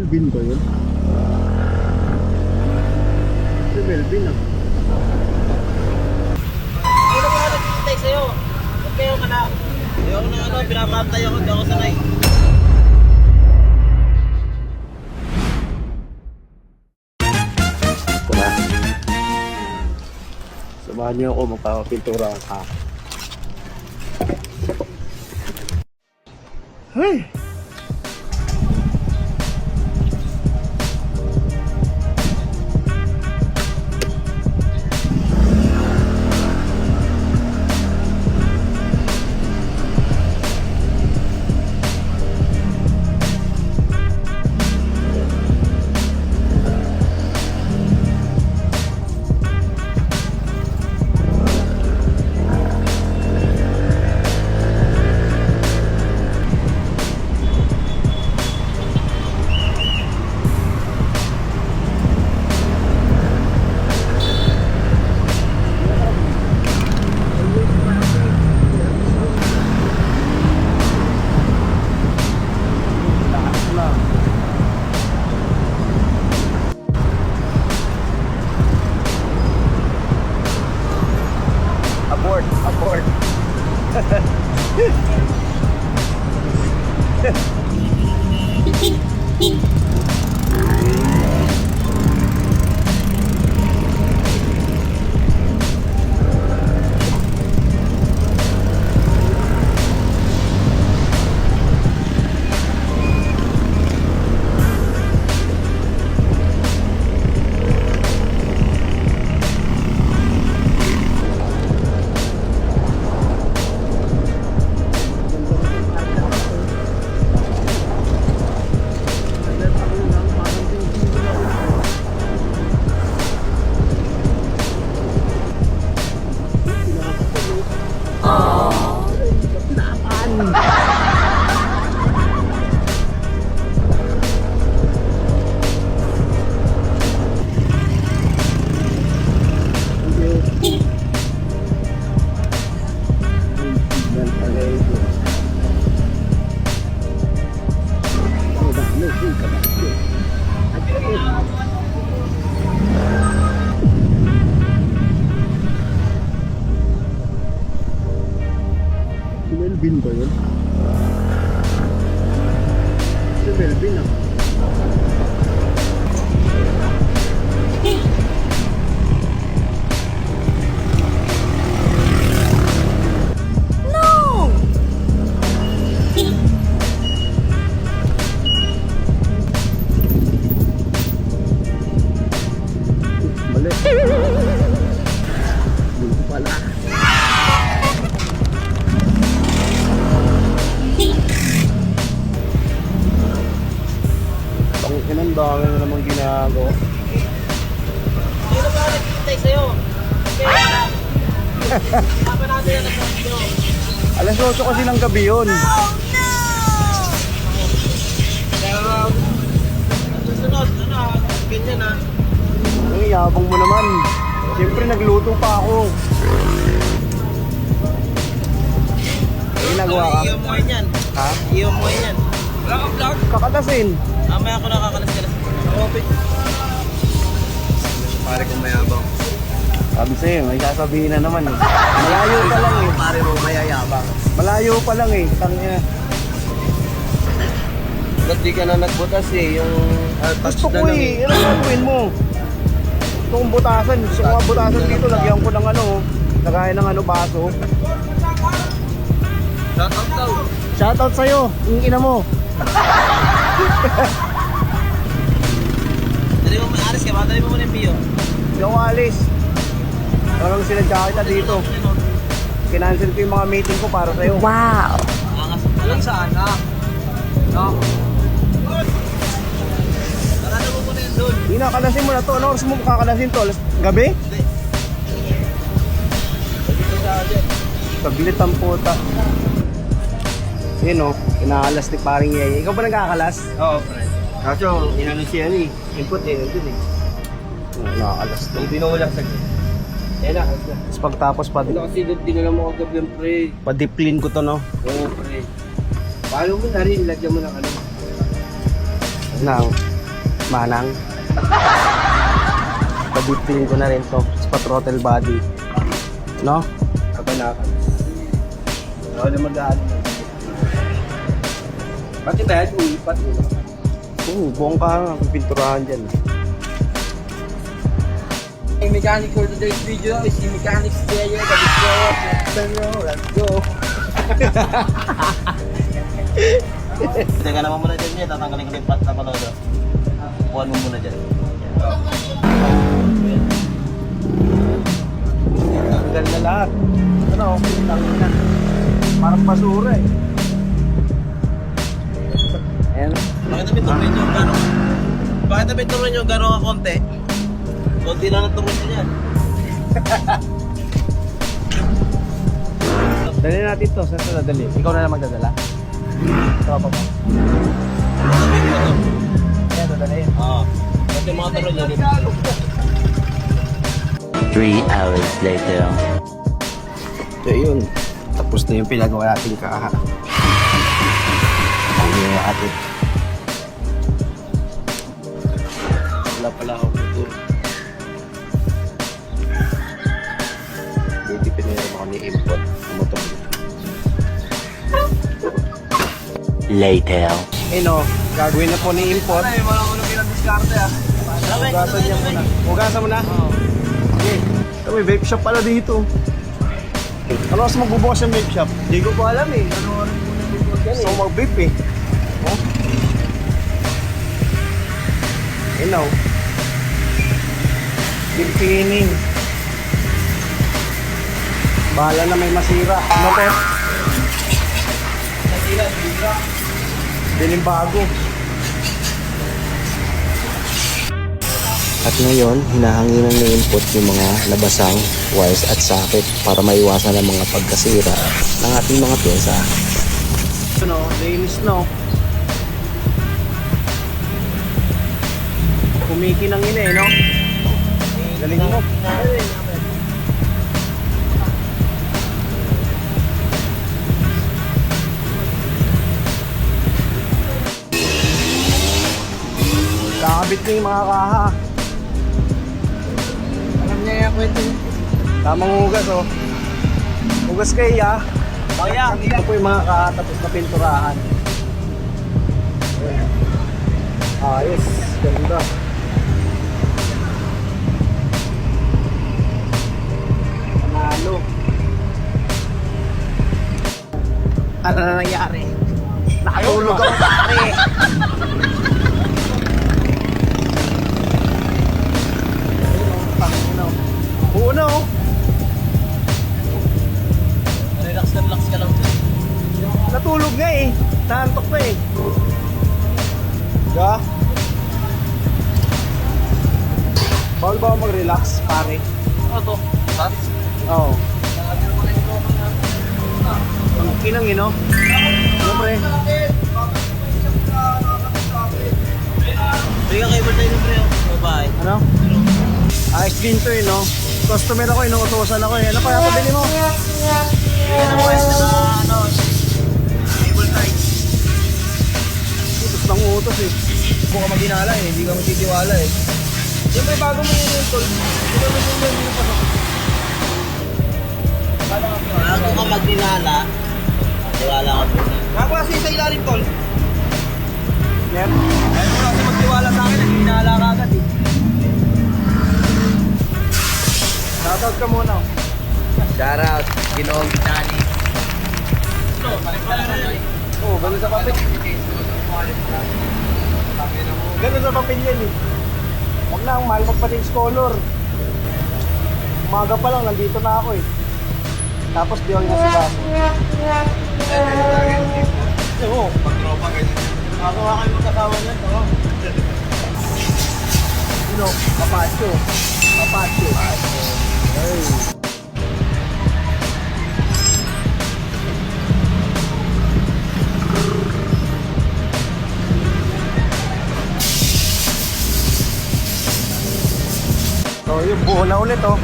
Melvin ba yun? Si Melvin ah. Ano ba nagsisintay sa'yo? Huwag kayo ka na. Ayoko na pinapatay ako, hindi ako sanay. Ito na. Samahan niyo ako, magpapapintura ka. Hey! Abort. Si Melvin ba yun? Si Melvin ah. Mali. Dito pala. Ang dami na namang ginagawa. Ano ba nagsisintay sa'yo? Huwag kayo ka na. Hapa natin yan ang video. Alas 8 kasi ng gabi yun. Kaya, susunod, ganyan ha. Ang yabang mo naman. Siyempre nagluto pa ako. Ano ginagawa ka? Iyo mo yan. Ha? Iyo mo yan. Wala kang vlog? Kakatasin. Mamaya ako nakakalas-kalas. Okay. Pare kong mayabang. Sabi sa'yo, may sasabihin na naman eh. Malayo pa lang eh. Pare mo mayayabang. Malayo pa lang eh. Tangina. Ba't di ka na nagbutas eh? Yung Gusto ko eh. Ano gagawin mo? Gusto kong butasan. Gusto ko nga butasan dito. Lagyan ko ng ano. Lagayan ng ano baso. Shoutout daw. Shoutout sa'yo. Yung ina mo. Dali mo maaris ka ba? Dali mo muna yung Pio. Hindi ako alis. Talagang sinadya kita dito. Kinancel ko yung mga meeting ko para sa'yo. Wow! Alam saan ha? No? Tara mo muna yun doon. Hindi na, kalasin mo na to. Ano oras mo kakalasin to? Gabi? Hindi. Dito sa atin. Saglit ang puta. Yun o, kinakalas ni paring Yeye. Ikaw ba nagkakalas? Oo, friend. Kaso, inano siya eh. Input eh, nandun eh. Nakakalas to. Hindi binulak sa na. Tapos pagtapos Ano kasi dinala mo kagabi yung pre. pa-deep-clean ko to, no? Oo, pre. Paano mo na rin, lagyan mo ng ano. Na, Manang. Pabipin ko na rin to. Sa throttle body. No? Kabanakan. Ako na mag-ano. Pati ba yan? Ulipat mo. Buong ka nga. Pinturahan dyan. Ang mechanic for today's video is si Mechanic Slayer. Let's go. Teka naman muna dyan niya, tatanggalin ko yung pat na panodo. Kuhan mo muna dyan. Tanggal na lahat. Ano? Tanggal na. Parang basura eh. Ayan. Bakit namin turuin yung gano'n? Bakit namin turuin yung gano'n kakonti? Konti lang ang turuin niya. Dali natin to. Saan ito nadali? Ikaw na lang magdadala. Ito pa ba? Ayan, dadalhin. Oo. Konti mga turuin niya. 3 hours later. So yun. Tapos na yung pinagawa natin kaha. Ano yung atin? Wala pala ako motor. Buti pinayaram ako ni import ng motor. Later. No, gagawin na po ni import. Ay, wala ko na pinag-discarte ah. Hugasan niya muna. Hugasan mo na? Oo. Okay. May vape shop pala dito. Ano kasi magbubukas yung vape shop? Hindi ko pa alam eh. Ano rin po nag-report yan So eh. mag-vape eh. Oh. Now. Deep cleaning. Bahala na may masira. Ano to? Nasira, sira. Biling bago. At ngayon, hinahanginan na input yung mga labasang wires at socket para maiwasan ang mga pagkasira ng ating mga pyesa. Ano, linis no. Kumikinang ina eh, no? Galing mo. Kakabit na yung mga kaha. Alam niya yung kwento. Tamang hugas oh. Hugas kayo ya. Kaya, Ito po yung mga kaha tapos na pinturahan. Ayos, ganda. Panalo. ano na nangyari? Nakatulog ako pare. Una oh. Relax ka lang. Natulog nga eh. Nahantok na eh. Yeah. Bawal ba ako mag-relax, pare? Ano to? Sats? Oo. Ang kinang no? Siyempre. Bigyan kayo ba tayo ng pre? Bye. Ano? Explain to no? Customer ako, inuutosan ako eh. Ano kaya pabili mo? Bigyan ng pwede na ano. Table tight. Utos ng utos eh. Kung ka maginala eh, hindi ka magtitiwala eh. Siyempre bago mo yung tol, hindi ka mag-invent yung pasok. Bago ka magdinala, tiwala ka muna. Ako kasi sa ilalim tol. Yan. Ayaw mo kasi magtiwala sa akin, naghinala ka agad eh. Shoutout ka muna. Shoutout, Ginoong Ginani. Oh, ganun sa papel. Ganun sa papel yan eh. Huwag na, ang mahal magpa-change color. Umaga pa lang, nandito na ako eh. Tapos di ako nasigaso. Oo. Pag-tropa kayo. Ako nga kayo magkasawa niyan. Ano? Papacho. Papacho. Ay. So, yung buo na ulit oh.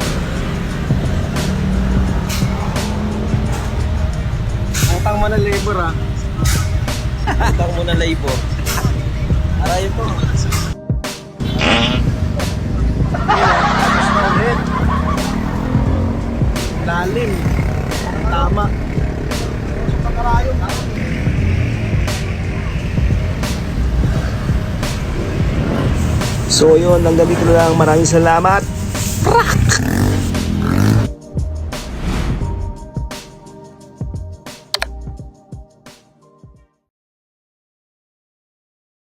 Utang mo ng labor ah. Utang mo na labor. Aray po. Tapos na ulit. Lalim. Tama. Sa karayom ha. So yun, hanggang dito na lang. Maraming salamat. Prak!